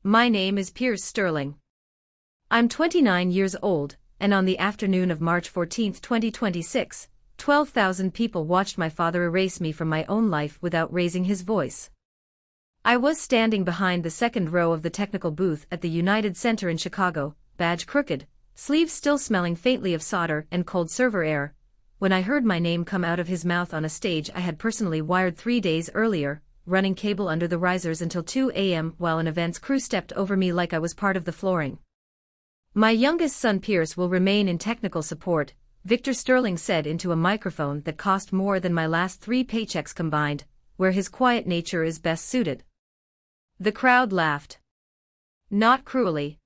My name is Piers Sterling. I'm 29 years old, and on the afternoon of March 14, 2026, 12,000 people watched my father erase me from my own life without raising his voice. I was standing behind the second row of the technical booth at the United Center in Chicago, badge crooked, sleeves still smelling faintly of solder and cold server air, when I heard my name come out of his mouth on a stage I had personally wired 3 days earlier, running cable under the risers until 2 a.m. while an events crew stepped over me like I was part of the flooring. My youngest son Pierce will remain in technical support, Victor Sterling said into a microphone that cost more than my last 3 paychecks combined, where his quiet nature is best suited. The crowd laughed. Not cruelly.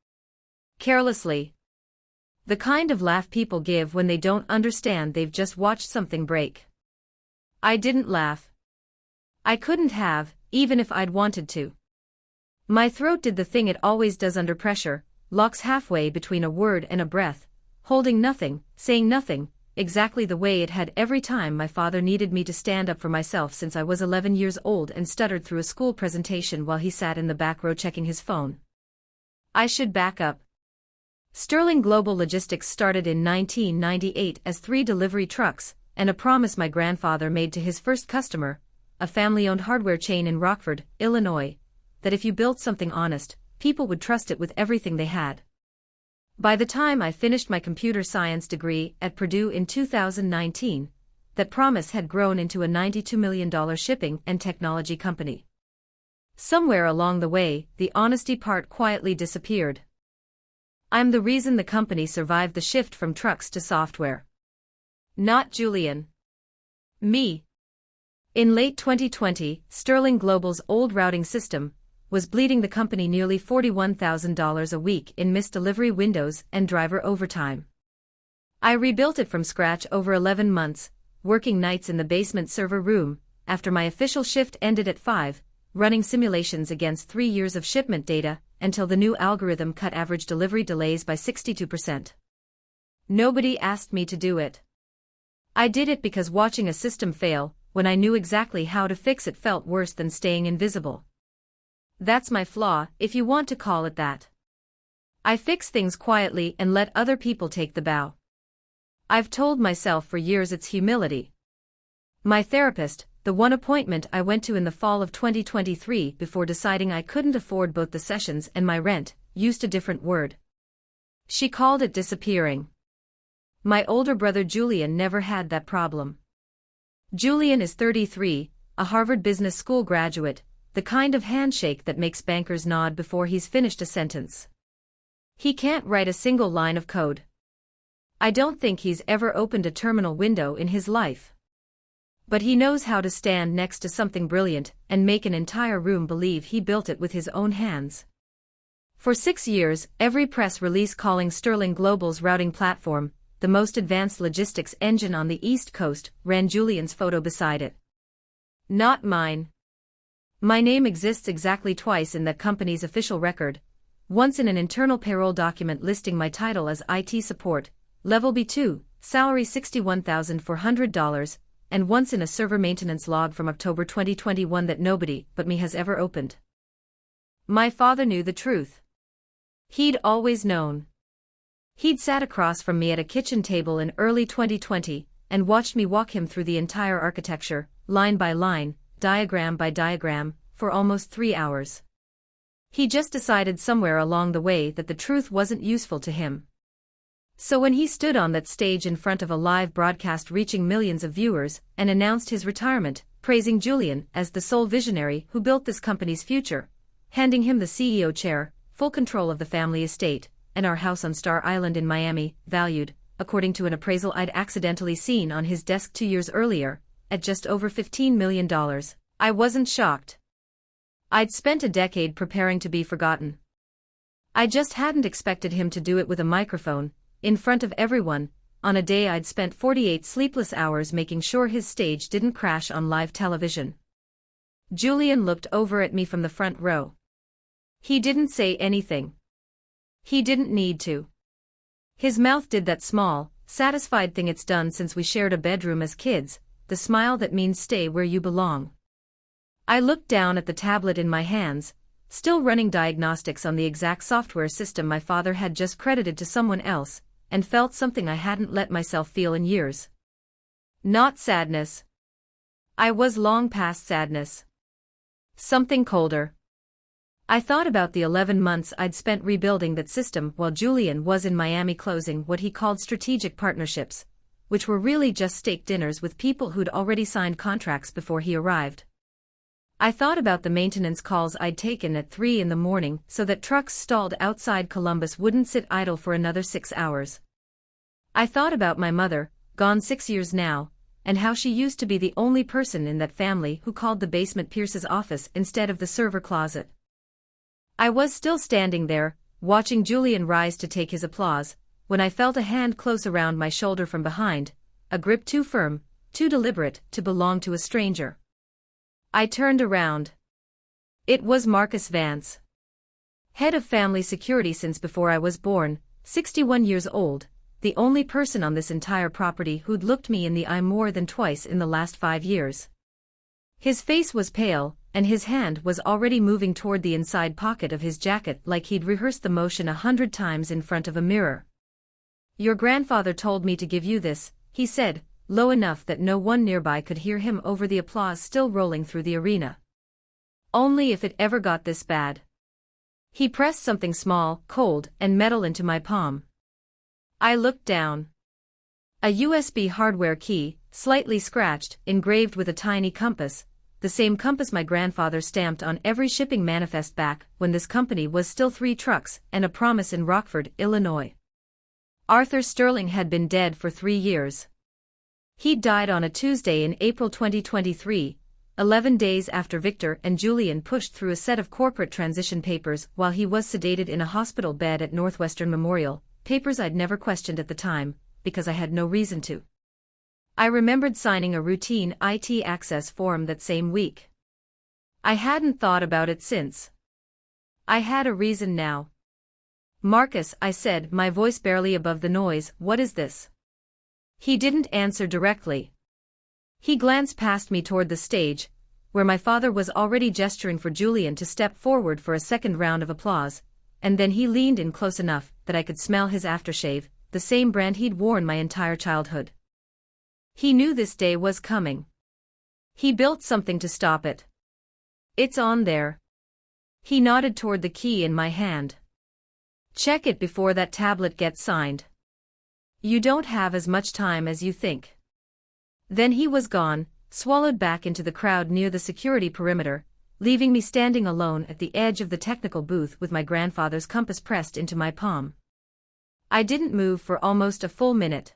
Carelessly. The kind of laugh people give when they don't understand they've just watched something break. I didn't laugh. I couldn't have, even if I'd wanted to. My throat did the thing it always does under pressure, locks halfway between a word and a breath, holding nothing, saying nothing, exactly the way it had every time my father needed me to stand up for myself since I was 11 years old and stuttered through a school presentation while he sat in the back row checking his phone. I should back up. Sterling Global Logistics started in 1998 as 3 delivery trucks, and a promise my grandfather made to his first customer, a family-owned hardware chain in Rockford, Illinois, that if you built something honest, people would trust it with everything they had. By the time I finished my computer science degree at Purdue in 2019, that promise had grown into a $92 million shipping and technology company. Somewhere along the way, the honesty part quietly disappeared. I'm the reason the company survived the shift from trucks to software. Not Julian. Me. In late 2020, Sterling Global's old routing system was bleeding the company nearly $41,000 a week in missed delivery windows and driver overtime. I rebuilt it from scratch over 11 months, working nights in the basement server room, after my official shift ended at 5, running simulations against 3 years of shipment data, until the new algorithm cut average delivery delays by 62%. Nobody asked me to do it. I did it because watching a system fail, when I knew exactly how to fix it, felt worse than staying invisible. That's my flaw, if you want to call it that. I fix things quietly and let other people take the bow. I've told myself for years it's humility. My therapist, the one appointment I went to in the fall of 2023 before deciding I couldn't afford both the sessions and my rent, used a different word. She called it disappearing. My older brother Julian never had that problem. Julian is 33, a Harvard Business School graduate, the kind of handshake that makes bankers nod before he's finished a sentence. He can't write a single line of code. I don't think he's ever opened a terminal window in his life. But he knows how to stand next to something brilliant and make an entire room believe he built it with his own hands. For 6 years, every press release calling Sterling Global's routing platform the most advanced logistics engine on the East Coast ran Julian's photo beside it. Not mine. My name exists exactly twice in that company's official record, once in an internal payroll document listing my title as IT support, level B2, salary $61,400, and once in a server maintenance log from October 2021 that nobody but me has ever opened. My father knew the truth. He'd always known. He'd sat across from me at a kitchen table in early 2020 and watched me walk him through the entire architecture, line by line, diagram by diagram, for almost 3 hours. He just decided somewhere along the way that the truth wasn't useful to him. So when he stood on that stage in front of a live broadcast reaching millions of viewers and announced his retirement, praising Julian as the sole visionary who built this company's future, handing him the CEO chair, full control of the family estate, and our house on Star Island in Miami, valued, according to an appraisal I'd accidentally seen on his desk 2 years earlier, at just over $15 million, I wasn't shocked. I'd spent a decade preparing to be forgotten. I just hadn't expected him to do it with a microphone, in front of everyone, on a day I'd spent 48 sleepless hours making sure his stage didn't crash on live television. Julian looked over at me from the front row. He didn't say anything. He didn't need to. His mouth did that small, satisfied thing it's done since we shared a bedroom as kids, the smile that means stay where you belong. I looked down at the tablet in my hands, still running diagnostics on the exact software system my father had just credited to someone else, and felt something I hadn't let myself feel in years. Not sadness. I was long past sadness. Something colder. I thought about the 11 months I'd spent rebuilding that system while Julian was in Miami closing what he called strategic partnerships, which were really just steak dinners with people who'd already signed contracts before he arrived. I thought about the maintenance calls I'd taken at 3 in the morning so that trucks stalled outside Columbus wouldn't sit idle for another 6 hours. I thought about my mother, gone 6 years now, and how she used to be the only person in that family who called the basement Pierce's office instead of the server closet. I was still standing there, watching Julian rise to take his applause, when I felt a hand close around my shoulder from behind, a grip too firm, too deliberate to belong to a stranger. I turned around. It was Marcus Vance. Head of family security since before I was born, 61 years old, the only person on this entire property who'd looked me in the eye more than twice in the last 5 years. His face was pale, and his hand was already moving toward the inside pocket of his jacket like he'd rehearsed the motion 100 times in front of a mirror. "Your grandfather told me to give you this," he said, low enough that no one nearby could hear him over the applause still rolling through the arena. "Only if it ever got this bad." He pressed something small, cold, and metal into my palm. I looked down. A USB hardware key, slightly scratched, engraved with a tiny compass, the same compass my grandfather stamped on every shipping manifest back when this company was still 3 trucks and a promise in Rockford, Illinois. Arthur Sterling had been dead for 3 years. He'd died on a Tuesday in April 2023, 11 days after Victor and Julian pushed through a set of corporate transition papers while he was sedated in a hospital bed at Northwestern Memorial, papers I'd never questioned at the time, because I had no reason to. I remembered signing a routine IT access form that same week. I hadn't thought about it since. I had a reason now. "Marcus," I said, my voice barely above the noise, "what is this?" He didn't answer directly. He glanced past me toward the stage, where my father was already gesturing for Julian to step forward for a second round of applause, and then he leaned in close enough that I could smell his aftershave, the same brand he'd worn my entire childhood. He knew this day was coming. He built something to stop it. "It's on there." He nodded toward the key in my hand. "Check it before that tablet gets signed. You don't have as much time as you think." Then he was gone, swallowed back into the crowd near the security perimeter, leaving me standing alone at the edge of the technical booth with my grandfather's compass pressed into my palm. I didn't move for almost a full minute.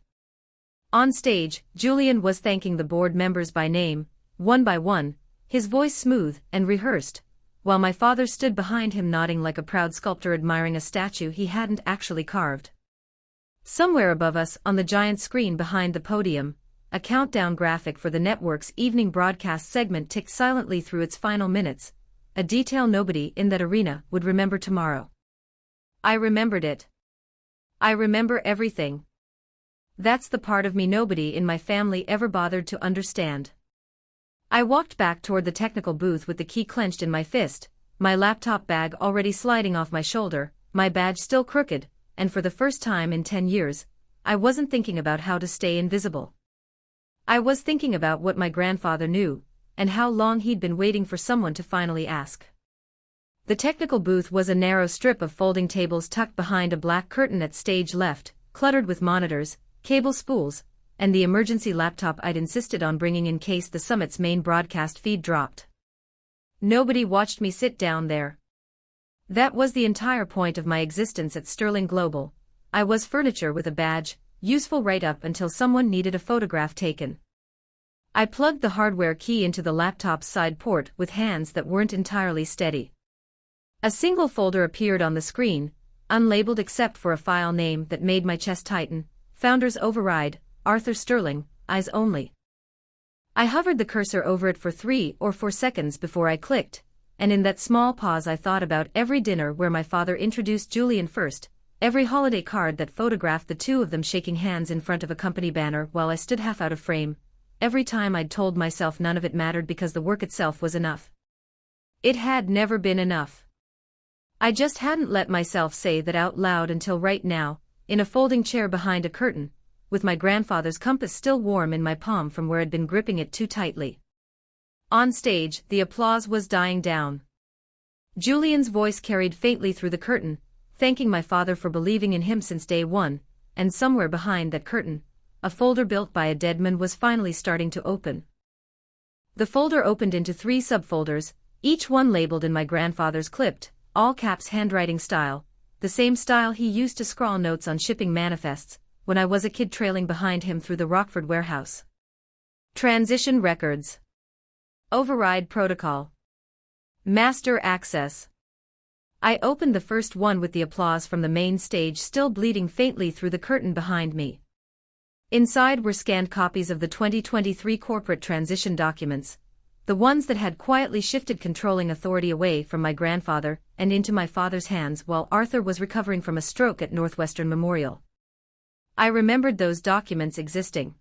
On stage, Julian was thanking the board members by name, one by one, his voice smooth and rehearsed, while my father stood behind him nodding like a proud sculptor admiring a statue he hadn't actually carved. Somewhere above us on the giant screen behind the podium, a countdown graphic for the network's evening broadcast segment ticked silently through its final minutes, a detail nobody in that arena would remember tomorrow. I remembered it. I remember everything. That's the part of me nobody in my family ever bothered to understand. I walked back toward the technical booth with the key clenched in my fist, my laptop bag already sliding off my shoulder, my badge still crooked, and for the first time in 10 years, I wasn't thinking about how to stay invisible. I was thinking about what my grandfather knew, and how long he'd been waiting for someone to finally ask. The technical booth was a narrow strip of folding tables tucked behind a black curtain at stage left, cluttered with monitors, cable spools, and the emergency laptop I'd insisted on bringing in case the summit's main broadcast feed dropped. Nobody watched me sit down there. That was the entire point of my existence at Sterling Global. I was furniture with a badge, useful right up until someone needed a photograph taken. I plugged the hardware key into the laptop's side port with hands that weren't entirely steady. A single folder appeared on the screen, unlabeled except for a file name that made my chest tighten: Founders Override, Arthur Sterling, eyes only. I hovered the cursor over it for 3 or 4 seconds before I clicked, and in that small pause I thought about every dinner where my father introduced Julian first, every holiday card that photographed the two of them shaking hands in front of a company banner while I stood half out of frame, every time I'd told myself none of it mattered because the work itself was enough. It had never been enough. I just hadn't let myself say that out loud until right now, in a folding chair behind a curtain, with my grandfather's compass still warm in my palm from where I'd been gripping it too tightly. On stage, the applause was dying down. Julian's voice carried faintly through the curtain, thanking my father for believing in him since day one, and somewhere behind that curtain, a folder built by a dead man was finally starting to open. The folder opened into 3 subfolders, each one labeled in my grandfather's clipped, all-caps handwriting style, the same style he used to scrawl notes on shipping manifests, when I was a kid trailing behind him through the Rockford warehouse. Transition records. Override protocol. Master access. I opened the first one with the applause from the main stage still bleeding faintly through the curtain behind me. Inside were scanned copies of the 2023 corporate transition documents, the ones that had quietly shifted controlling authority away from my grandfather and into my father's hands while Arthur was recovering from a stroke at Northwestern Memorial. I remembered those documents existing.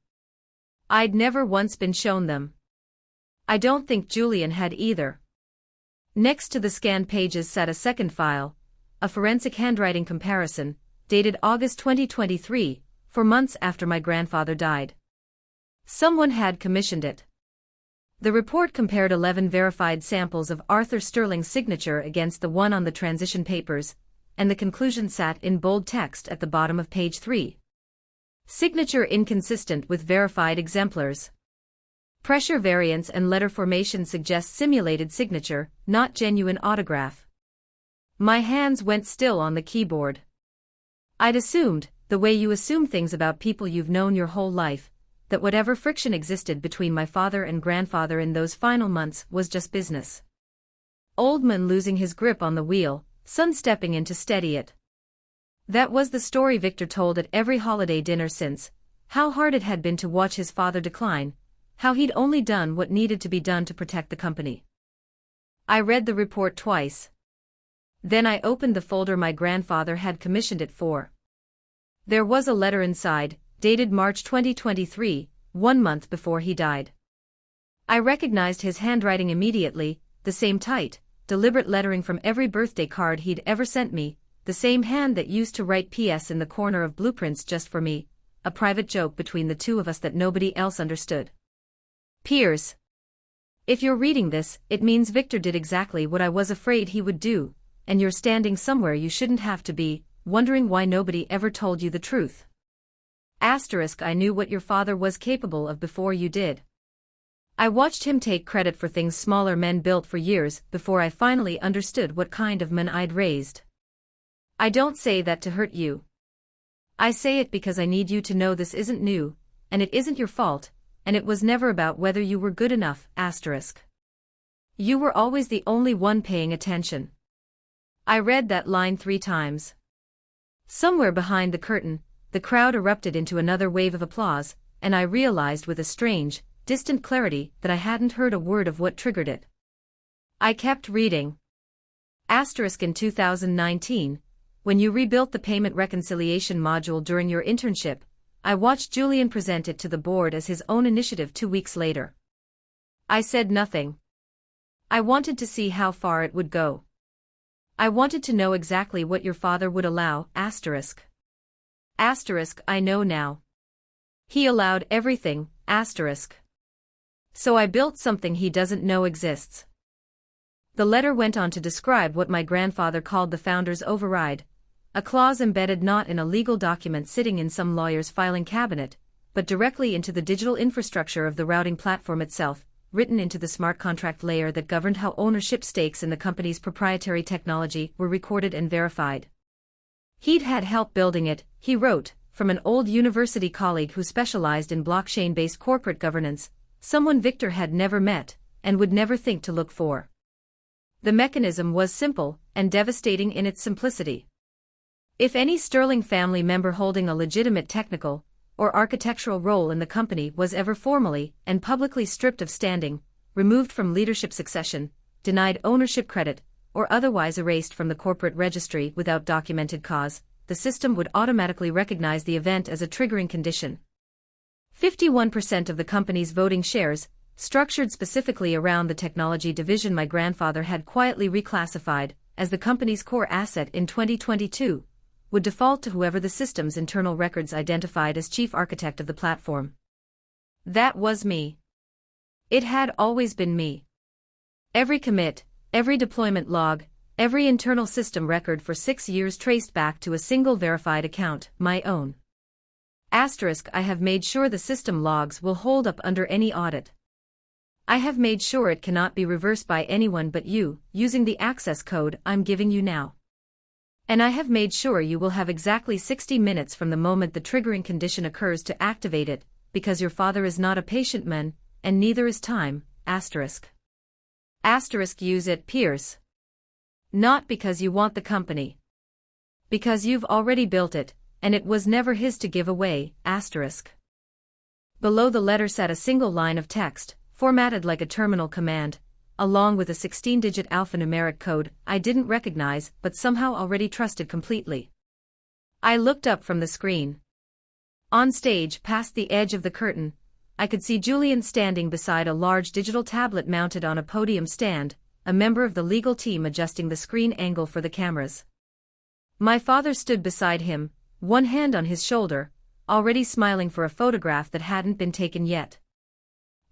I'd never once been shown them. I don't think Julian had either. Next to the scanned pages sat a second file, a forensic handwriting comparison, dated August 2023, 4 months after my grandfather died. Someone had commissioned it. The report compared 11 verified samples of Arthur Sterling's signature against the one on the transition papers, and the conclusion sat in bold text at the bottom of page 3. Signature inconsistent with verified exemplars. Pressure variance and letter formation suggest simulated signature, not genuine autograph. My hands went still on the keyboard. I'd assumed, the way you assume things about people you've known your whole life, that whatever friction existed between my father and grandfather in those final months was just business. Old man losing his grip on the wheel, son stepping in to steady it. That was the story Victor told at every holiday dinner since, how hard it had been to watch his father decline, how he'd only done what needed to be done to protect the company. I read the report twice. Then I opened the folder my grandfather had commissioned it for. There was a letter inside, dated March 2023, 1 month before he died. I recognized his handwriting immediately, the same tight, deliberate lettering from every birthday card he'd ever sent me, the same hand that used to write PS in the corner of blueprints just for me, a private joke between the two of us that nobody else understood. Piers. If you're reading this, it means Victor did exactly what I was afraid he would do, and you're standing somewhere you shouldn't have to be, wondering why nobody ever told you the truth. Asterisk, I knew what your father was capable of before you did. I watched him take credit for things smaller men built for years before I finally understood what kind of man I'd raised. I don't say that to hurt you. I say it because I need you to know this isn't new, and it isn't your fault, and it was never about whether you were good enough, asterisk. You were always the only one paying attention. I read that line 3 times. Somewhere behind the curtain, the crowd erupted into another wave of applause, and I realized with a strange, distant clarity that I hadn't heard a word of what triggered it. I kept reading. Asterisk, in 2019, when you rebuilt the payment reconciliation module during your internship, I watched Julian present it to the board as his own initiative 2 weeks later. I said nothing. I wanted to see how far it would go. I wanted to know exactly what your father would allow, asterisk. Asterisk, I know now. He allowed everything, asterisk. So I built something he doesn't know exists. The letter went on to describe what my grandfather called the founder's override, a clause embedded not in a legal document sitting in some lawyer's filing cabinet, but directly into the digital infrastructure of the routing platform itself, written into the smart contract layer that governed how ownership stakes in the company's proprietary technology were recorded and verified. He'd had help building it, he wrote, from an old university colleague who specialized in blockchain-based corporate governance, someone Victor had never met, and would never think to look for. The mechanism was simple, and devastating in its simplicity. If any Sterling family member holding a legitimate technical or architectural role in the company was ever formally and publicly stripped of standing, removed from leadership succession, denied ownership credit, or otherwise erased from the corporate registry without documented cause, the system would automatically recognize the event as a triggering condition. 51% of the company's voting shares, structured specifically around the technology division my grandfather had quietly reclassified, as the company's core asset in 2022, would default to whoever the system's internal records identified as chief architect of the platform. That was me. It had always been me. Every commit, every deployment log, every internal system record for 6 years traced back to a single verified account, my own. Asterisk, I have made sure the system logs will hold up under any audit. I have made sure it cannot be reversed by anyone but you, using the access code I'm giving you now. And I have made sure you will have exactly 60 minutes from the moment the triggering condition occurs to activate it, because your father is not a patient man, and neither is time, asterisk. Asterisk, use it, Pierce. Not because you want the company. Because you've already built it, and it was never his to give away, asterisk. Below the letter sat a single line of text, formatted like a terminal command, along with a 16-digit alphanumeric code I didn't recognize but somehow already trusted completely. I looked up from the screen. On stage, past the edge of the curtain, I could see Julian standing beside a large digital tablet mounted on a podium stand, a member of the legal team adjusting the screen angle for the cameras. My father stood beside him, one hand on his shoulder, already smiling for a photograph that hadn't been taken yet.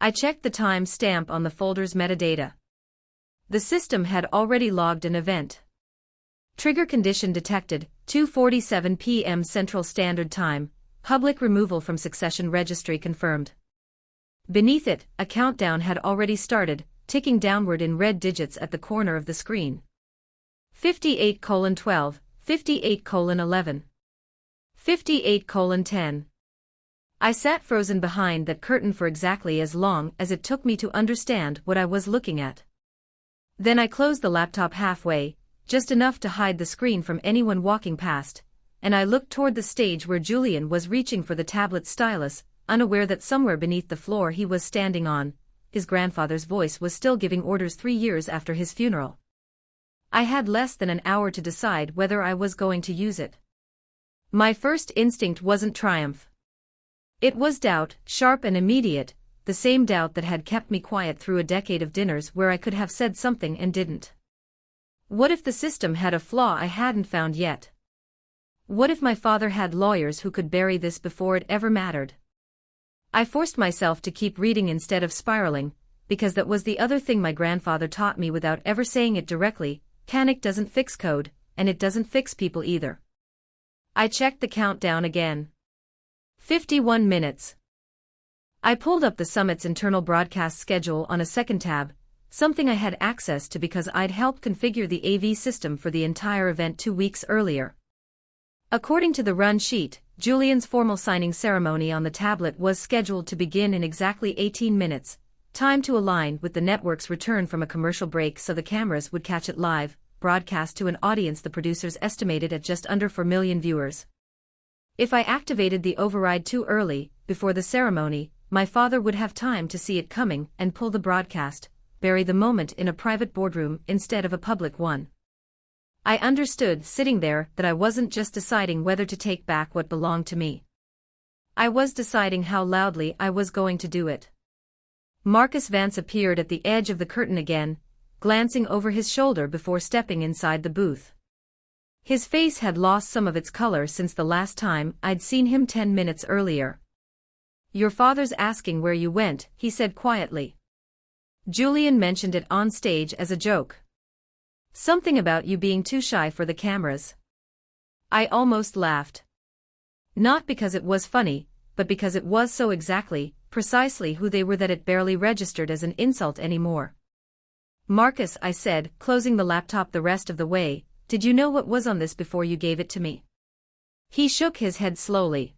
I checked the time stamp on the folder's metadata. The system had already logged an event. Trigger condition detected, 2:47 p.m. Central Standard Time, public removal from succession registry confirmed. Beneath it, a countdown had already started, ticking downward in red digits at the corner of the screen. 58:12, 58:11. 58:10. I sat frozen behind that curtain for exactly as long as it took me to understand what I was looking at. Then I closed the laptop halfway, just enough to hide the screen from anyone walking past, and I looked toward the stage where Julian was reaching for the tablet stylus, unaware that somewhere beneath the floor he was standing on, his grandfather's voice was still giving orders 3 years after his funeral. I had less than an hour to decide whether I was going to use it. My first instinct wasn't triumph. It was doubt, sharp and immediate, the same doubt that had kept me quiet through a decade of dinners where I could have said something and didn't. What if the system had a flaw I hadn't found yet? What if my father had lawyers who could bury this before it ever mattered? I forced myself to keep reading instead of spiraling, because that was the other thing my grandfather taught me without ever saying it directly: panic doesn't fix code, and it doesn't fix people either. I checked the countdown again. 51 minutes. I pulled up the summit's internal broadcast schedule on a second tab, something I had access to because I'd helped configure the AV system for the entire event 2 weeks earlier. According to the run sheet, Julian's formal signing ceremony on the tablet was scheduled to begin in exactly 18 minutes, time to align with the network's return from a commercial break so the cameras would catch it live, broadcast to an audience the producers estimated at just under 4 million viewers. If I activated the override too early, before the ceremony, my father would have time to see it coming and pull the broadcast, bury the moment in a private boardroom instead of a public one. I understood, sitting there, that I wasn't just deciding whether to take back what belonged to me. I was deciding how loudly I was going to do it. Marcus Vance appeared at the edge of the curtain again, glancing over his shoulder before stepping inside the booth. His face had lost some of its color since the last time I'd seen him 10 minutes earlier. "Your father's asking where you went," he said quietly. Julian mentioned it on stage as a joke. "Something about you being too shy for the cameras." I almost laughed. Not because it was funny, but because it was so exactly, precisely who they were that it barely registered as an insult anymore. "Marcus," I said, closing the laptop the rest of the way, "did you know what was on this before you gave it to me?" He shook his head slowly.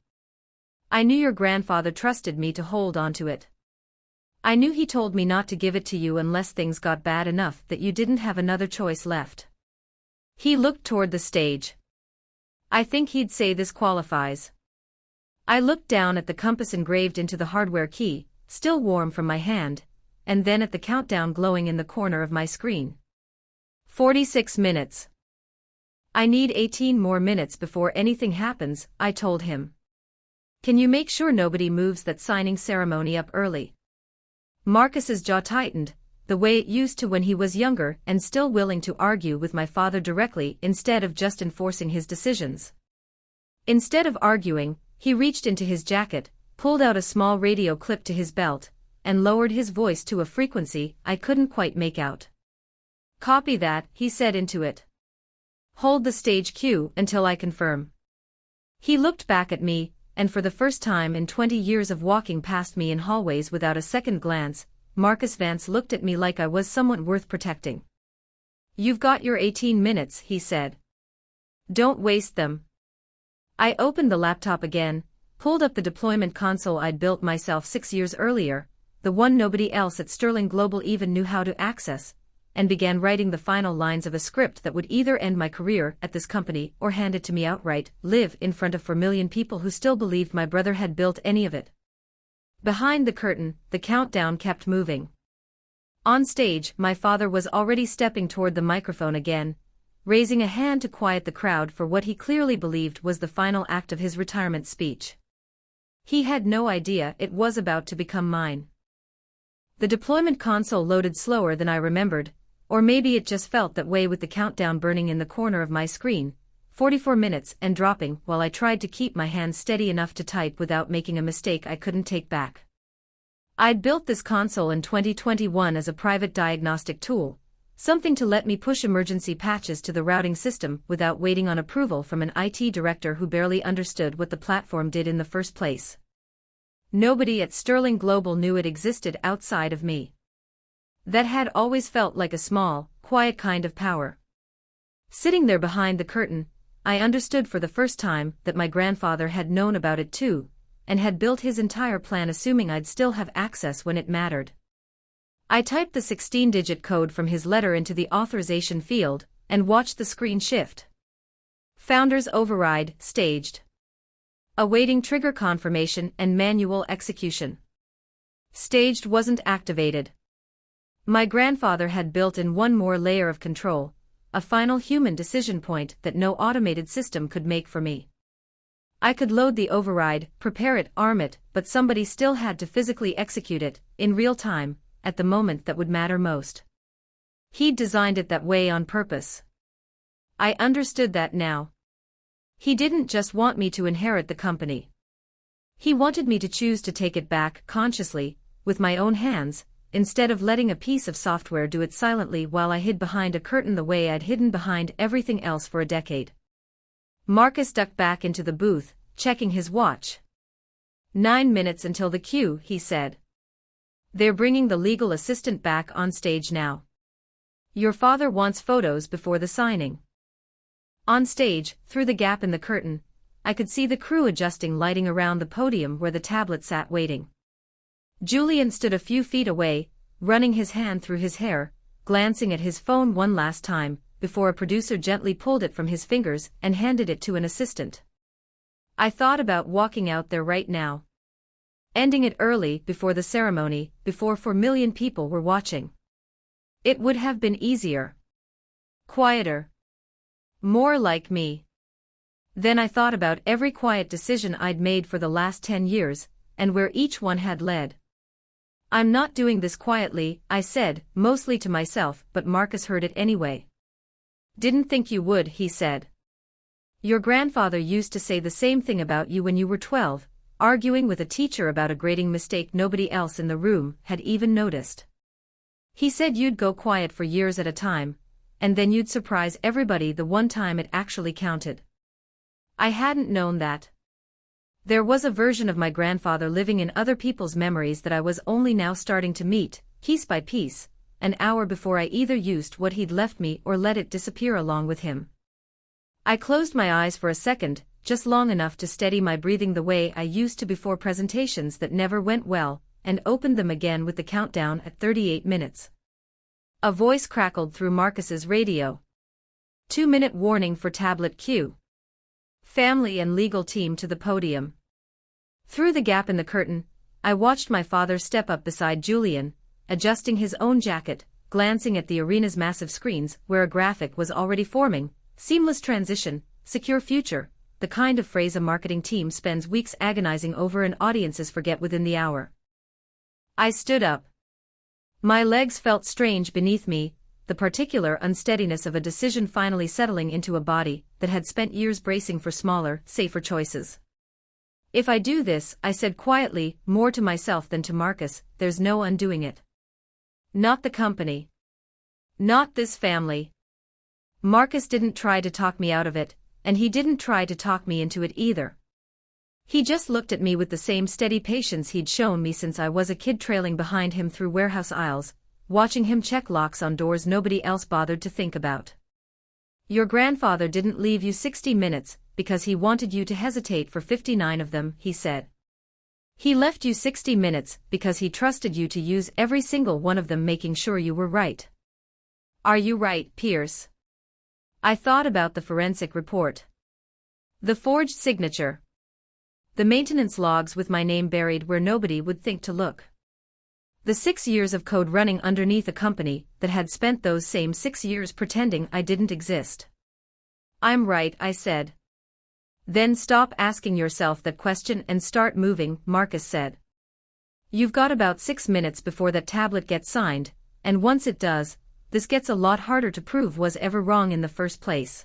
"I knew your grandfather trusted me to hold on to it. I knew he told me not to give it to you unless things got bad enough that you didn't have another choice left." He looked toward the stage. "I think he'd say this qualifies." I looked down at the compass engraved into the hardware key, still warm from my hand, and then at the countdown glowing in the corner of my screen. 46 minutes. "I need 18 more minutes before anything happens," I told him. "Can you make sure nobody moves that signing ceremony up early?" Marcus's jaw tightened, the way it used to when he was younger and still willing to argue with my father directly instead of just enforcing his decisions. Instead of arguing, he reached into his jacket, pulled out a small radio clip to his belt, and lowered his voice to a frequency I couldn't quite make out. "Copy that," he said into it. "Hold the stage cue until I confirm." He looked back at me, and for the first time in 20 years of walking past me in hallways without a second glance, Marcus Vance looked at me like I was someone worth protecting. "You've got your 18 minutes, he said. "Don't waste them." I opened the laptop again, pulled up the deployment console I'd built myself 6 years earlier, the one nobody else at Sterling Global even knew how to access, and began writing the final lines of a script that would either end my career at this company or hand it to me outright, live in front of 4 million people who still believed my brother had built any of it. Behind the curtain, the countdown kept moving. On stage, my father was already stepping toward the microphone again, raising a hand to quiet the crowd for what he clearly believed was the final act of his retirement speech. He had no idea it was about to become mine. The deployment console loaded slower than I remembered, or maybe it just felt that way with the countdown burning in the corner of my screen, 44 minutes and dropping while I tried to keep my hands steady enough to type without making a mistake I couldn't take back. I'd built this console in 2021 as a private diagnostic tool, something to let me push emergency patches to the routing system without waiting on approval from an IT director who barely understood what the platform did in the first place. Nobody at Sterling Global knew it existed outside of me. That had always felt like a small, quiet kind of power. Sitting there behind the curtain, I understood for the first time that my grandfather had known about it too, and had built his entire plan assuming I'd still have access when it mattered. I typed the 16-digit code from his letter into the authorization field, and watched the screen shift. Founders override, staged. Awaiting trigger confirmation and manual execution. Staged wasn't activated. My grandfather had built in one more layer of control, a final human decision point that no automated system could make for me. I could load the override, prepare it, arm it, but somebody still had to physically execute it, in real time, at the moment that would matter most. He'd designed it that way on purpose. I understood that now. He didn't just want me to inherit the company. He wanted me to choose to take it back consciously, with my own hands, instead of letting a piece of software do it silently while I hid behind a curtain the way I'd hidden behind everything else for a decade. Marcus ducked back into the booth, checking his watch. 9 minutes until the cue, he said. They're bringing the legal assistant back on stage now. Your father wants photos before the signing. On stage, through the gap in the curtain, I could see the crew adjusting lighting around the podium where the tablet sat waiting. Julian stood a few feet away, running his hand through his hair, glancing at his phone one last time, before a producer gently pulled it from his fingers and handed it to an assistant. I thought about walking out there right now. Ending it early, before the ceremony, before 4 million people were watching. It would have been easier. Quieter. More like me. Then I thought about every quiet decision I'd made for the last 10 years, and where each one had led. I'm not doing this quietly, I said, mostly to myself, but Marcus heard it anyway. Didn't think you would, he said. Your grandfather used to say the same thing about you when you were 12, arguing with a teacher about a grading mistake nobody else in the room had even noticed. He said you'd go quiet for years at a time, and then you'd surprise everybody the one time it actually counted. I hadn't known that. There was a version of my grandfather living in other people's memories that I was only now starting to meet, piece by piece, an hour before I either used what he'd left me or let it disappear along with him. I closed my eyes for a second, just long enough to steady my breathing the way I used to before presentations that never went well, and opened them again with the countdown at 38 minutes. A voice crackled through Marcus's radio. 2-minute warning for tablet cue. Family and legal team to the podium. Through the gap in the curtain, I watched my father step up beside Julian, adjusting his own jacket, glancing at the arena's massive screens where a graphic was already forming, seamless transition, secure future, the kind of phrase a marketing team spends weeks agonizing over and audiences forget within the hour. I stood up. My legs felt strange beneath me, the particular unsteadiness of a decision finally settling into a body that had spent years bracing for smaller, safer choices. If I do this, I said quietly, more to myself than to Marcus, there's no undoing it. Not the company. Not this family. Marcus didn't try to talk me out of it, and he didn't try to talk me into it either. He just looked at me with the same steady patience he'd shown me since I was a kid, trailing behind him through warehouse aisles, watching him check locks on doors nobody else bothered to think about. Your grandfather didn't leave you 60 minutes because he wanted you to hesitate for 59 of them, he said. He left you 60 minutes because he trusted you to use every single one of them, making sure you were right. Are you right, Pierce? I thought about the forensic report. The forged signature. The maintenance logs with my name buried where nobody would think to look. The 6 years of code running underneath a company that had spent those same 6 years pretending I didn't exist. I'm right, I said. Then stop asking yourself that question and start moving, Marcus said. You've got about 6 minutes before that tablet gets signed, and once it does, this gets a lot harder to prove was ever wrong in the first place.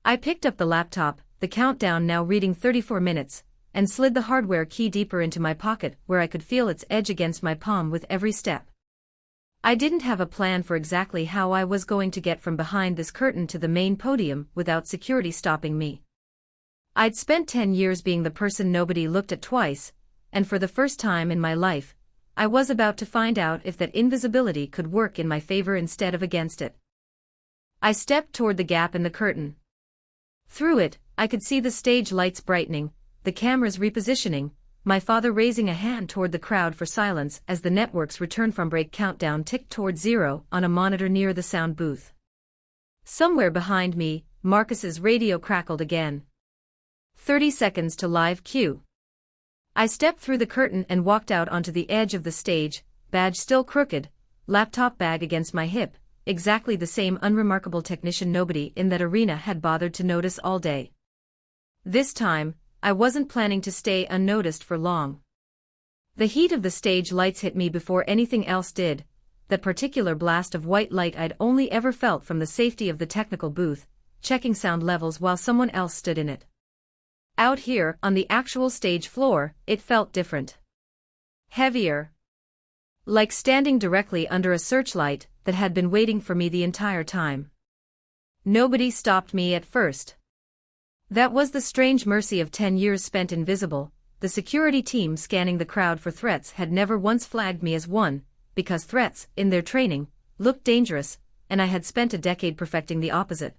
I picked up the laptop, the countdown now reading 34 minutes, and slid the hardware key deeper into my pocket where I could feel its edge against my palm with every step. I didn't have a plan for exactly how I was going to get from behind this curtain to the main podium without security stopping me. I'd spent 10 years being the person nobody looked at twice, and for the first time in my life, I was about to find out if that invisibility could work in my favor instead of against it. I stepped toward the gap in the curtain. Through it, I could see the stage lights brightening, the cameras repositioning, my father raising a hand toward the crowd for silence as the network's return from break countdown ticked toward 0 on a monitor near the sound booth. Somewhere behind me, Marcus's radio crackled again. 30 seconds to live cue. I stepped through the curtain and walked out onto the edge of the stage, badge still crooked, laptop bag against my hip, exactly the same unremarkable technician nobody in that arena had bothered to notice all day. This time, I wasn't planning to stay unnoticed for long. The heat of the stage lights hit me before anything else did, that particular blast of white light I'd only ever felt from the safety of the technical booth, checking sound levels while someone else stood in it. Out here, on the actual stage floor, it felt different. Heavier. Like standing directly under a searchlight that had been waiting for me the entire time. Nobody stopped me at first. That was the strange mercy of 10 years spent invisible. The security team scanning the crowd for threats had never once flagged me as one, because threats, in their training, looked dangerous, and I had spent a decade perfecting the opposite.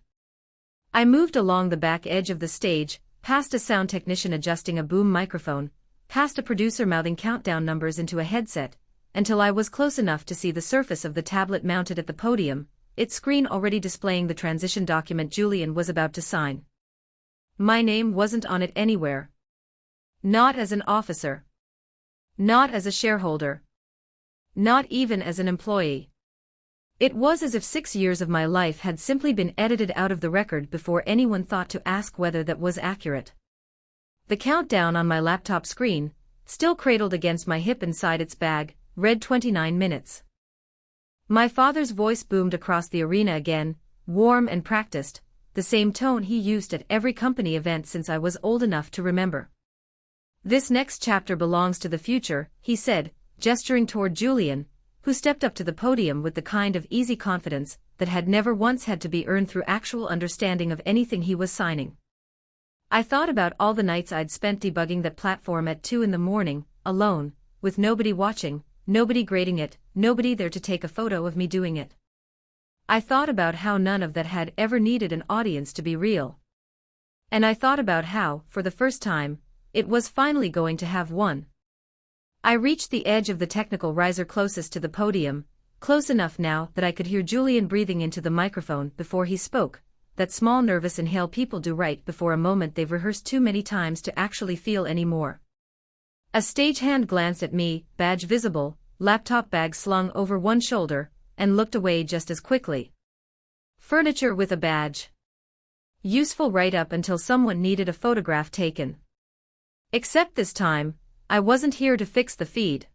I moved along the back edge of the stage, past a sound technician adjusting a boom microphone, past a producer mouthing countdown numbers into a headset, until I was close enough to see the surface of the tablet mounted at the podium, its screen already displaying the transition document Julian was about to sign. My name wasn't on it anywhere. Not as an officer. Not as a shareholder. Not even as an employee. It was as if 6 years of my life had simply been edited out of the record before anyone thought to ask whether that was accurate. The countdown on my laptop screen, still cradled against my hip inside its bag, read 29 minutes. My father's voice boomed across the arena again, warm and practiced, the same tone he used at every company event since I was old enough to remember. This next chapter belongs to the future, he said, gesturing toward Julian, who stepped up to the podium with the kind of easy confidence that had never once had to be earned through actual understanding of anything he was signing. I thought about all the nights I'd spent debugging that platform at 2 a.m, alone, with nobody watching, nobody grading it, nobody there to take a photo of me doing it. I thought about how none of that had ever needed an audience to be real. And I thought about how, for the first time, it was finally going to have one. I reached the edge of the technical riser closest to the podium, close enough now that I could hear Julian breathing into the microphone before he spoke, that small nervous inhale people do right before a moment they've rehearsed too many times to actually feel anymore. A stagehand glanced at me, badge visible, laptop bag slung over one shoulder, and looked away just as quickly. Furniture with a badge. Useful right up until someone needed a photograph taken. Except this time, I wasn't here to fix the feed.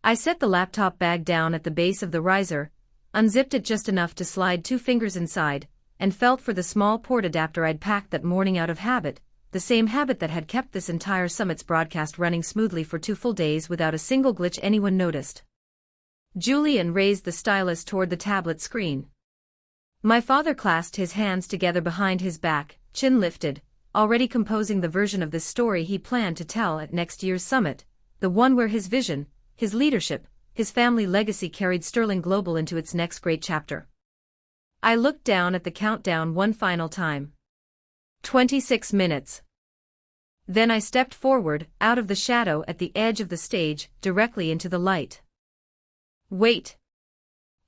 I set the laptop bag down at the base of the riser, unzipped it just enough to slide 2 fingers inside, and felt for the small port adapter I'd packed that morning out of habit, the same habit that had kept this entire summit's broadcast running smoothly for 2 full days without a single glitch anyone noticed. Julian raised the stylus toward the tablet screen. My father clasped his hands together behind his back, chin lifted, already composing the version of this story he planned to tell at next year's summit, the one where his vision, his leadership, his family legacy carried Sterling Global into its next great chapter. I looked down at the countdown one final time. 26 minutes. Then I stepped forward, out of the shadow at the edge of the stage, directly into the light. Wait.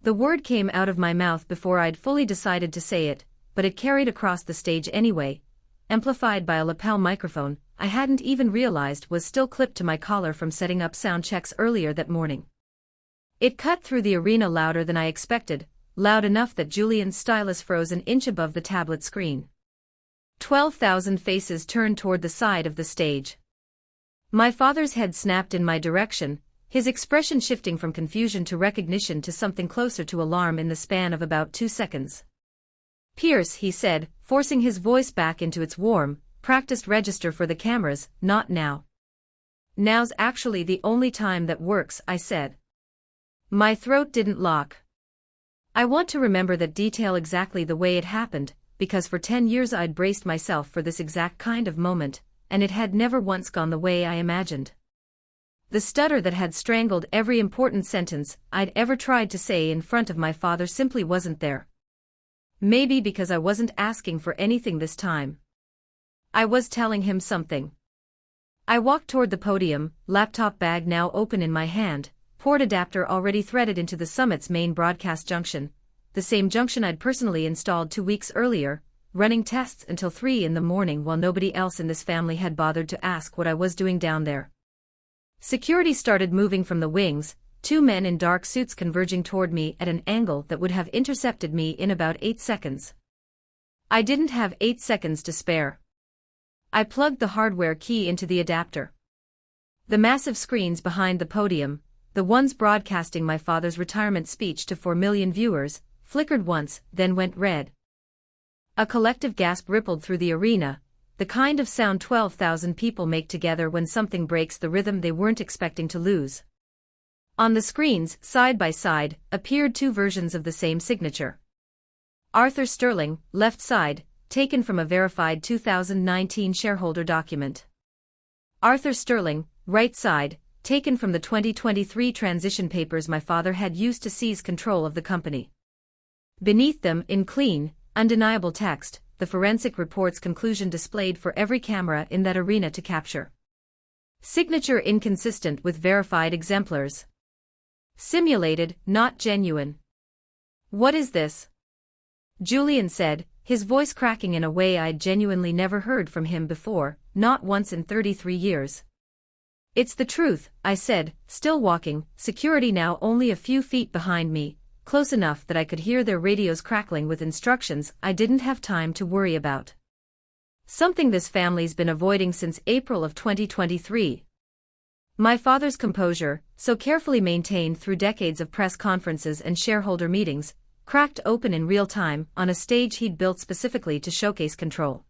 The word came out of my mouth before I'd fully decided to say it, but it carried across the stage anyway, amplified by a lapel microphone I hadn't even realized was still clipped to my collar from setting up sound checks earlier that morning. It cut through the arena louder than I expected, loud enough that Julian's stylus froze an inch above the tablet screen. 12,000 faces turned toward the side of the stage. My father's head snapped in my direction, his expression shifting from confusion to recognition to something closer to alarm in the span of about 2 seconds. "Pierce," he said, forcing his voice back into its warm, practiced register for the cameras, "not now." "Now's actually the only time that works," I said. My throat didn't lock. I want to remember that detail exactly the way it happened, because for 10 years I'd braced myself for this exact kind of moment, and it had never once gone the way I imagined. The stutter that had strangled every important sentence I'd ever tried to say in front of my father simply wasn't there. Maybe because I wasn't asking for anything this time. I was telling him something. I walked toward the podium, laptop bag now open in my hand, port adapter already threaded into the summit's main broadcast junction, the same junction I'd personally installed 2 weeks earlier, running tests until 3 in the morning while nobody else in this family had bothered to ask what I was doing down there. Security started moving from the wings, 2 men in dark suits converging toward me at an angle that would have intercepted me in about 8 seconds. I didn't have 8 seconds to spare. I plugged the hardware key into the adapter. The massive screens behind the podium, the ones broadcasting my father's retirement speech to 4 million viewers, flickered once, then went red. A collective gasp rippled through the arena, the kind of sound 12,000 people make together when something breaks the rhythm they weren't expecting to lose. On the screens, side by side, appeared 2 versions of the same signature. Arthur Sterling, left side, taken from a verified 2019 shareholder document. Arthur Sterling, right side, taken from the 2023 transition papers my father had used to seize control of the company. Beneath them, in clean, undeniable text, the forensic report's conclusion displayed for every camera in that arena to capture. Signature inconsistent with verified exemplars. Simulated, not genuine. "What is this?" Julian said, his voice cracking in a way I'd genuinely never heard from him before, not once in 33 years. "It's the truth," I said, still walking, security now only a few feet behind me, close enough that I could hear their radios crackling with instructions I didn't have time to worry about. Something this family's been avoiding since April of 2023. My father's composure, so carefully maintained through decades of press conferences and shareholder meetings, cracked open in real time on a stage he'd built specifically to showcase control.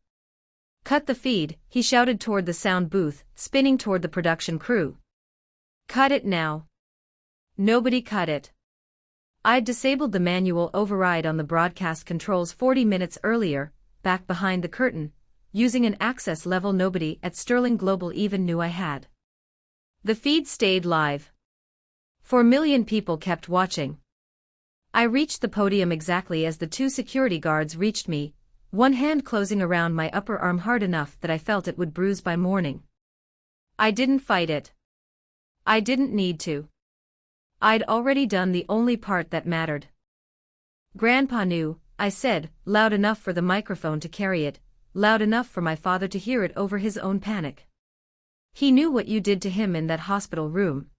"Cut the feed," he shouted toward the sound booth, spinning toward the production crew. "Cut it now." Nobody cut it. I'd disabled the manual override on the broadcast controls 40 minutes earlier, back behind the curtain, using an access level nobody at Sterling Global even knew I had. The feed stayed live. 4 million people kept watching. I reached the podium exactly as the 2 security guards reached me, one hand closing around my upper arm hard enough that I felt it would bruise by morning. I didn't fight it. I didn't need to. I'd already done the only part that mattered. "Grandpa knew," I said, loud enough for the microphone to carry it, loud enough for my father to hear it over his own panic. "He knew what you did to him in that hospital room.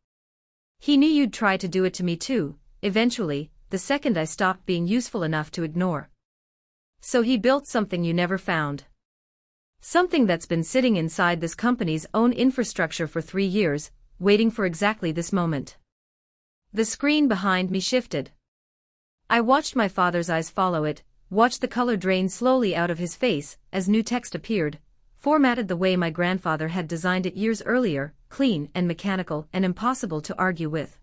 He knew you'd try to do it to me too, eventually, the second I stopped being useful enough to ignore. So he built something you never found. Something that's been sitting inside this company's own infrastructure for 3 years, waiting for exactly this moment. The screen behind me shifted. I watched my father's eyes follow it, watched the color drain slowly out of his face as new text appeared, formatted the way my grandfather had designed it years earlier, clean and mechanical and impossible to argue with.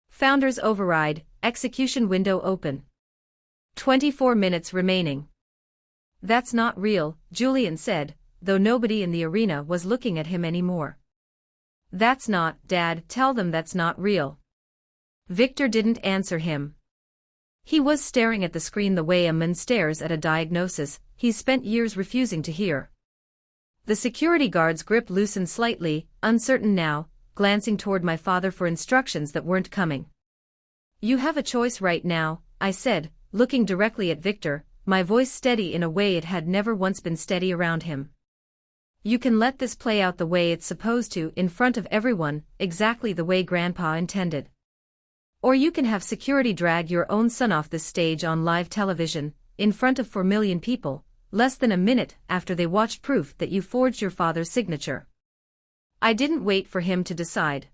Founders override, execution window open. 24 minutes remaining. That's not real, Julian said, though nobody in the arena was looking at him anymore. That's not, Dad, tell them that's not real. Victor didn't answer him. He was staring at the screen the way a man stares at a diagnosis he's spent years refusing to hear. The security guard's grip loosened slightly, uncertain now, glancing toward my father for instructions that weren't coming. You have a choice right now, I said, looking directly at Victor, my voice steady in a way it had never once been steady around him. You can let this play out the way it's supposed to in front of everyone, exactly the way Grandpa intended. Or you can have security drag your own son off this stage on live television, in front of 4 million people, less than a minute after they watched proof that you forged your father's signature. I didn't wait for him to decide.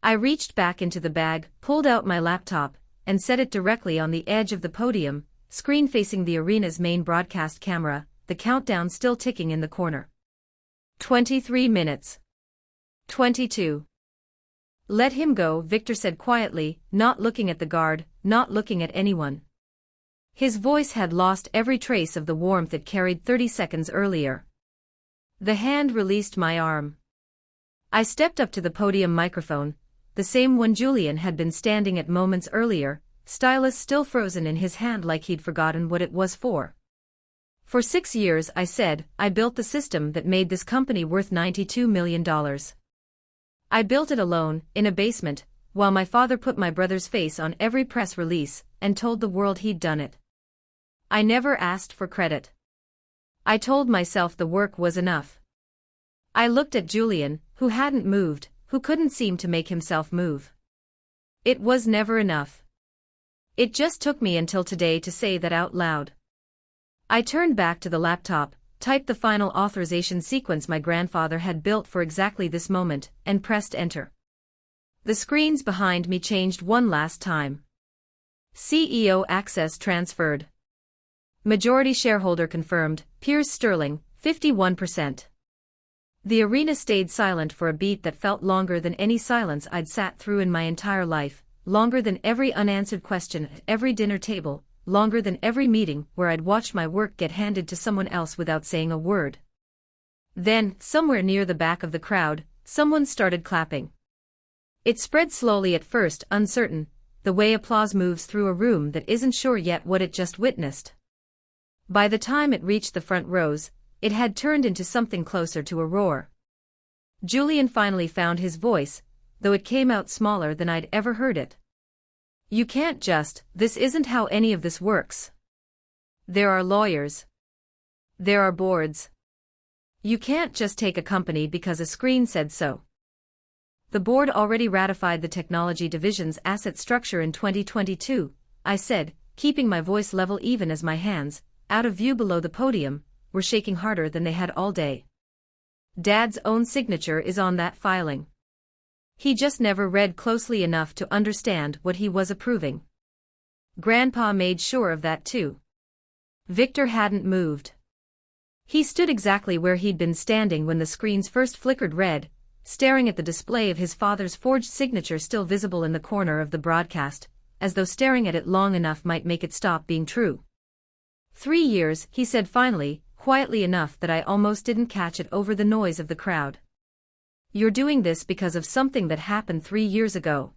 I reached back into the bag, pulled out my laptop, and set it directly on the edge of the podium, screen facing the arena's main broadcast camera, the countdown still ticking in the corner. 23 minutes. 22. Let him go, Victor said quietly, not looking at the guard, not looking at anyone. His voice had lost every trace of the warmth it carried 30 seconds earlier. The hand released my arm. I stepped up to the podium microphone, the same one Julian had been standing at moments earlier, stylus still frozen in his hand like he'd forgotten what it was for. For 6 years, I said, I built the system that made this company worth $92 million. I built it alone, in a basement, while my father put my brother's face on every press release, and told the world he'd done it. I never asked for credit. I told myself the work was enough. I looked at Julian, who hadn't moved, who couldn't seem to make himself move. It was never enough. It just took me until today to say that out loud. I turned back to the laptop, typed the final authorization sequence my grandfather had built for exactly this moment, and pressed enter. The screens behind me changed one last time. CEO access transferred. Majority shareholder confirmed, Piers Sterling, 51%. The arena stayed silent for a beat that felt longer than any silence I'd sat through in my entire life, longer than every unanswered question at every dinner table, longer than every meeting where I'd watched my work get handed to someone else without saying a word. Then, somewhere near the back of the crowd, someone started clapping. It spread slowly at first, uncertain, the way applause moves through a room that isn't sure yet what it just witnessed. By the time it reached the front rows, it had turned into something closer to a roar. Julian finally found his voice, though it came out smaller than I'd ever heard it. You can't just, this isn't how any of this works. There are lawyers. There are boards. You can't just take a company because a screen said so. The board already ratified the technology division's asset structure in 2022, I said, keeping my voice level even as my hands, out of view below the podium, were shaking harder than they had all day. Dad's own signature is on that filing. He just never read closely enough to understand what he was approving. Grandpa made sure of that too. Victor hadn't moved. He stood exactly where he'd been standing when the screens first flickered red, staring at the display of his father's forged signature still visible in the corner of the broadcast, as though staring at it long enough might make it stop being true. 3 years, he said finally, quietly enough that I almost didn't catch it over the noise of the crowd. You're doing this because of something that happened 3 years ago.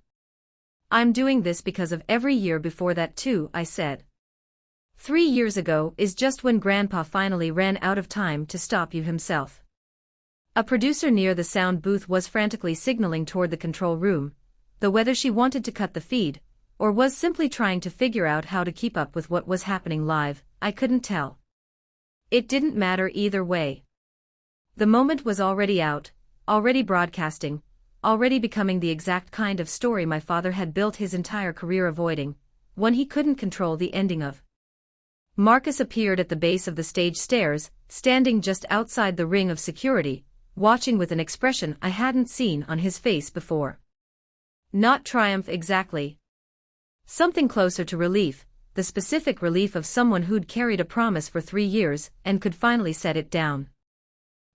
I'm doing this because of every year before that too, I said. 3 years ago is just when Grandpa finally ran out of time to stop you himself. A producer near the sound booth was frantically signaling toward the control room, though whether she wanted to cut the feed, or was simply trying to figure out how to keep up with what was happening live, I couldn't tell. It didn't matter either way. The moment was already out, already broadcasting, already becoming the exact kind of story my father had built his entire career avoiding, one he couldn't control the ending of. Marcus appeared at the base of the stage stairs, standing just outside the ring of security, watching with an expression I hadn't seen on his face before. Not triumph exactly. Something closer to relief, the specific relief of someone who'd carried a promise for 3 years and could finally set it down.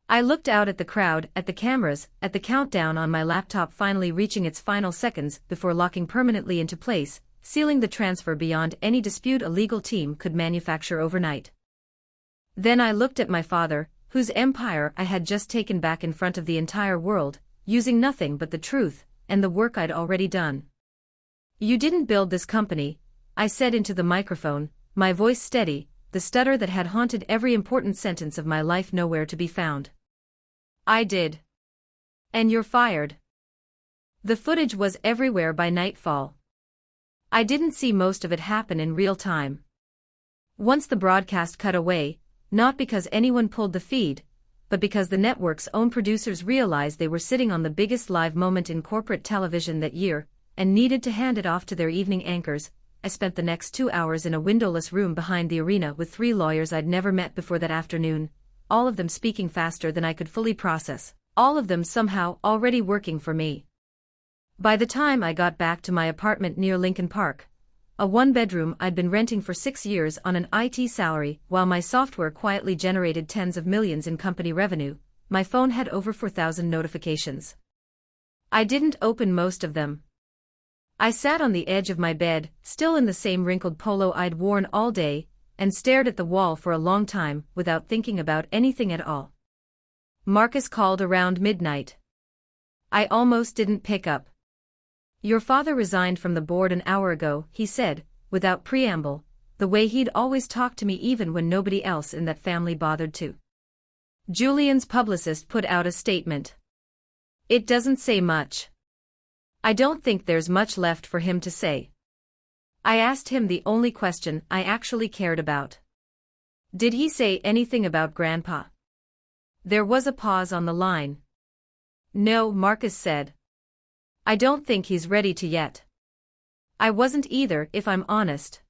I looked out at the crowd, at the cameras, at the countdown on my laptop finally reaching its final seconds before locking permanently into place, sealing the transfer beyond any dispute a legal team could manufacture overnight. Then I looked at my father, whose empire I had just taken back in front of the entire world, using nothing but the truth and the work I'd already done. "You didn't build this company," I said into the microphone, my voice steady, the stutter that had haunted every important sentence of my life nowhere to be found. "I did. And you're fired." The footage was everywhere by nightfall. I didn't see most of it happen in real time. Once the broadcast cut away, not because anyone pulled the feed, but because the network's own producers realized they were sitting on the biggest live moment in corporate television that year, and needed to hand it off to their evening anchors, I spent the next 2 hours in a windowless room behind the arena with 3 lawyers I'd never met before that afternoon, all of them speaking faster than I could fully process, all of them somehow already working for me. By the time I got back to my apartment near Lincoln Park, a 1-bedroom I'd been renting for 6 years on an IT salary while my software quietly generated tens of millions in company revenue, my phone had over 4,000 notifications. I didn't open most of them. I sat on the edge of my bed, still in the same wrinkled polo I'd worn all day, and stared at the wall for a long time without thinking about anything at all. Marcus called around midnight. I almost didn't pick up. "Your father resigned from the board an hour ago," he said, without preamble, the way he'd always talked to me even when nobody else in that family bothered to. Julian's publicist put out a statement. "It doesn't say much. I don't think there's much left for him to say." I asked him the only question I actually cared about. "Did he say anything about Grandpa?" There was a pause on the line. "No," Marcus said. "I don't think he's ready to yet." I wasn't either, if I'm honest.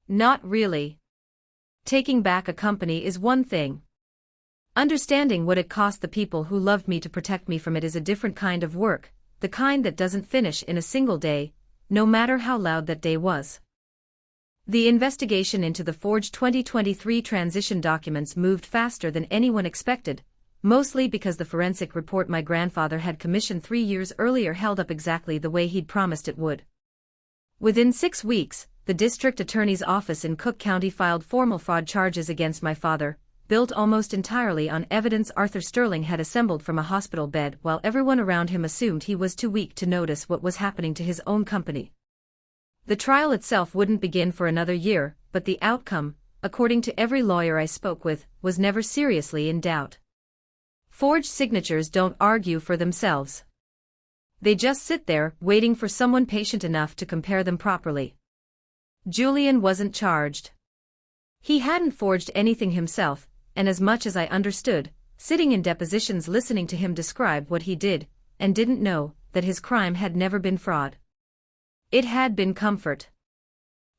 Not really. Taking back a company is one thing. Understanding what it cost the people who loved me to protect me from it is a different kind of work, the kind that doesn't finish in a single day, no matter how loud that day was. The investigation into the forged 2023 transition documents moved faster than anyone expected, mostly because the forensic report my grandfather had commissioned 3 years earlier held up exactly the way he'd promised it would. Within 6 weeks, the district attorney's office in Cook County filed formal fraud charges against my father, built almost entirely on evidence Arthur Sterling had assembled from a hospital bed while everyone around him assumed he was too weak to notice what was happening to his own company. The trial itself wouldn't begin for another year, but the outcome, according to every lawyer I spoke with, was never seriously in doubt. Forged signatures don't argue for themselves. They just sit there, waiting for someone patient enough to compare them properly. Julian wasn't charged. He hadn't forged anything himself, and as much as I understood, sitting in depositions listening to him describe what he did, and didn't know, that his crime had never been fraud. It had been comfort.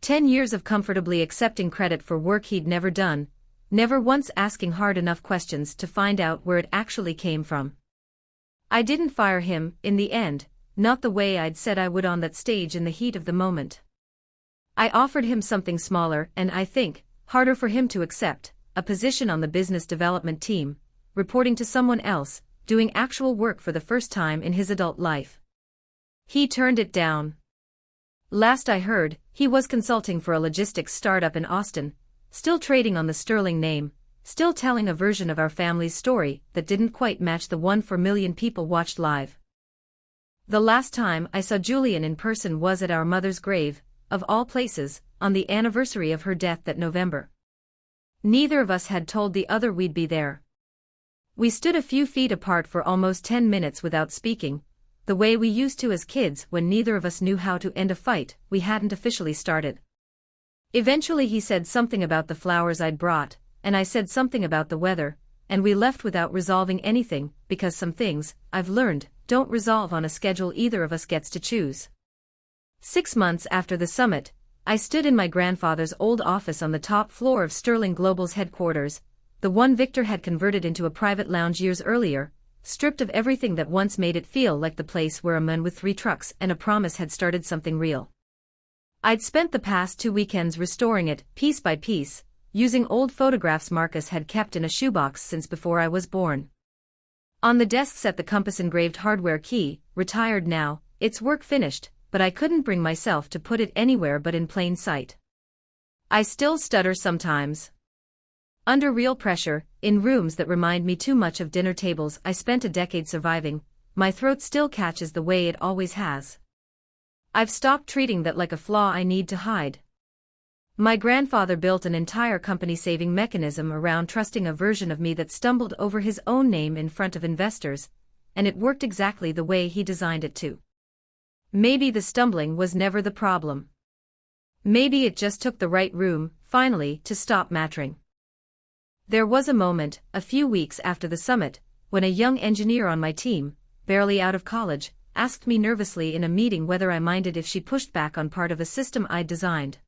10 years of comfortably accepting credit for work he'd never done, never once asking hard enough questions to find out where it actually came from. I didn't fire him, in the end, not the way I'd said I would on that stage in the heat of the moment. I offered him something smaller and, I think, harder for him to accept, a position on the business development team, reporting to someone else, doing actual work for the first time in his adult life. He turned it down. Last I heard, he was consulting for a logistics startup in Austin, still trading on the Sterling name, still telling a version of our family's story that didn't quite match the one 4 million people watched live. The last time I saw Julian in person was at our mother's grave, of all places, on the anniversary of her death that November. Neither of us had told the other we'd be there. We stood a few feet apart for almost 10 minutes without speaking, the way we used to as kids when neither of us knew how to end a fight we hadn't officially started. Eventually he said something about the flowers I'd brought, and I said something about the weather, and we left without resolving anything, because some things, I've learned, don't resolve on a schedule either of us gets to choose. 6 months after the summit, I stood in my grandfather's old office on the top floor of Sterling Global's headquarters, the one Victor had converted into a private lounge years earlier, stripped of everything that once made it feel like the place where a man with 3 trucks and a promise had started something real. I'd spent the past 2 weekends restoring it, piece by piece, using old photographs Marcus had kept in a shoebox since before I was born. On the desk sat the compass-engraved hardware key, retired now, its work finished, but I couldn't bring myself to put it anywhere but in plain sight. I still stutter sometimes. Under real pressure, in rooms that remind me too much of dinner tables I spent a decade surviving, my throat still catches the way it always has. I've stopped treating that like a flaw I need to hide. My grandfather built an entire company-saving mechanism around trusting a version of me that stumbled over his own name in front of investors, and it worked exactly the way he designed it to. Maybe the stumbling was never the problem. Maybe it just took the right room, finally, to stop mattering. There was a moment, a few weeks after the summit, when a young engineer on my team, barely out of college, asked me nervously in a meeting whether I minded if she pushed back on part of a system I'd designed.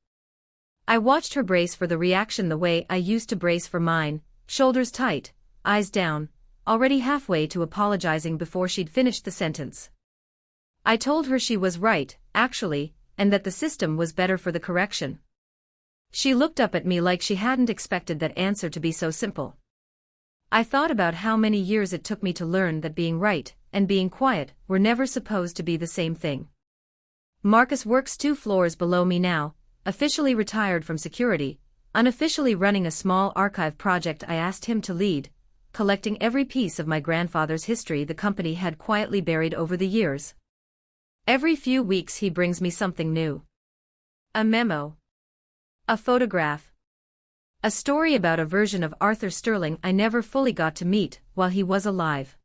I watched her brace for the reaction the way I used to brace for mine, shoulders tight, eyes down, already halfway to apologizing before she'd finished the sentence. I told her she was right, actually, and that the system was better for the correction. She looked up at me like she hadn't expected that answer to be so simple. I thought about how many years it took me to learn that being right and being quiet were never supposed to be the same thing. Marcus works 2 floors below me now, officially retired from security, unofficially running a small archive project I asked him to lead, collecting every piece of my grandfather's history the company had quietly buried over the years. Every few weeks he brings me something new. A memo. A photograph. A story about a version of Arthur Sterling I never fully got to meet while he was alive.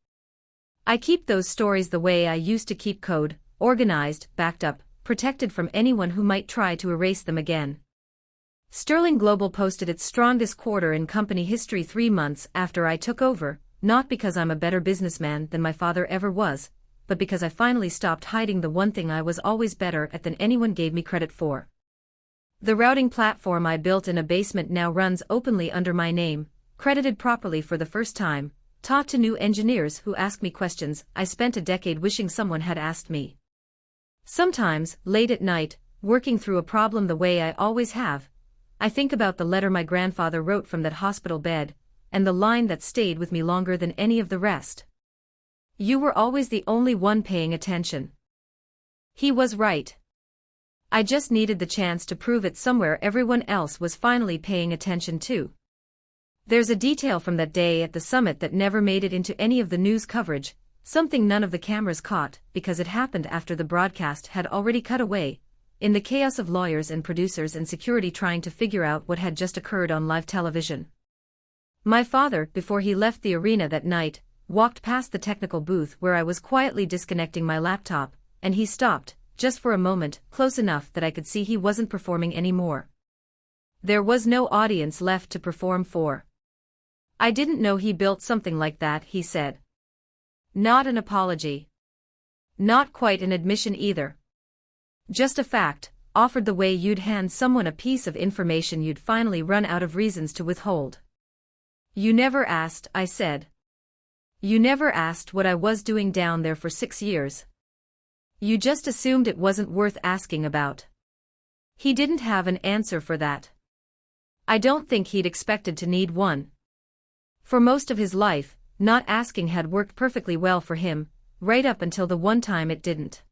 I keep those stories the way I used to keep code, organized, backed up, protected from anyone who might try to erase them again. Sterling Global posted its strongest quarter in company history 3 months after I took over, not because I'm a better businessman than my father ever was, but because I finally stopped hiding the one thing I was always better at than anyone gave me credit for. The routing platform I built in a basement now runs openly under my name, credited properly for the first time, taught to new engineers who ask me questions I spent a decade wishing someone had asked me. Sometimes, late at night, working through a problem the way I always have, I think about the letter my grandfather wrote from that hospital bed, and the line that stayed with me longer than any of the rest. You were always the only one paying attention. He was right. I just needed the chance to prove it somewhere everyone else was finally paying attention too. There's a detail from that day at the summit that never made it into any of the news coverage, something none of the cameras caught because it happened after the broadcast had already cut away, in the chaos of lawyers and producers and security trying to figure out what had just occurred on live television. My father, before he left the arena that night, walked past the technical booth where I was quietly disconnecting my laptop, and he stopped, just for a moment, close enough that I could see he wasn't performing anymore. There was no audience left to perform for. I didn't know he built something like that, he said. Not an apology. Not quite an admission either. Just a fact, offered the way you'd hand someone a piece of information you'd finally run out of reasons to withhold. You never asked, I said. You never asked what I was doing down there for 6 years. You just assumed it wasn't worth asking about. He didn't have an answer for that. I don't think he'd expected to need one. For most of his life, not asking had worked perfectly well for him, right up until the one time it didn't.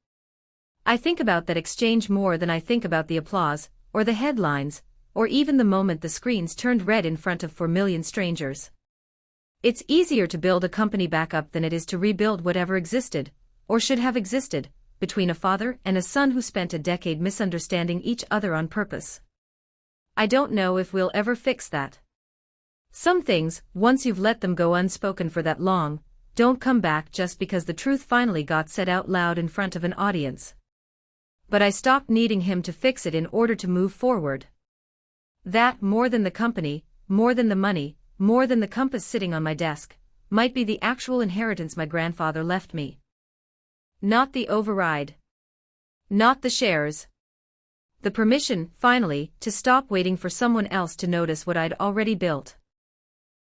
I think about that exchange more than I think about the applause, or the headlines, or even the moment the screens turned red in front of 4 million strangers. It's easier to build a company back up than it is to rebuild whatever existed, or should have existed, between a father and a son who spent a decade misunderstanding each other on purpose. I don't know if we'll ever fix that. Some things, once you've let them go unspoken for that long, don't come back just because the truth finally got said out loud in front of an audience. But I stopped needing him to fix it in order to move forward. That, more than the company, more than the money, more than the compass sitting on my desk, might be the actual inheritance my grandfather left me. Not the override. Not the shares. The permission, finally, to stop waiting for someone else to notice what I'd already built.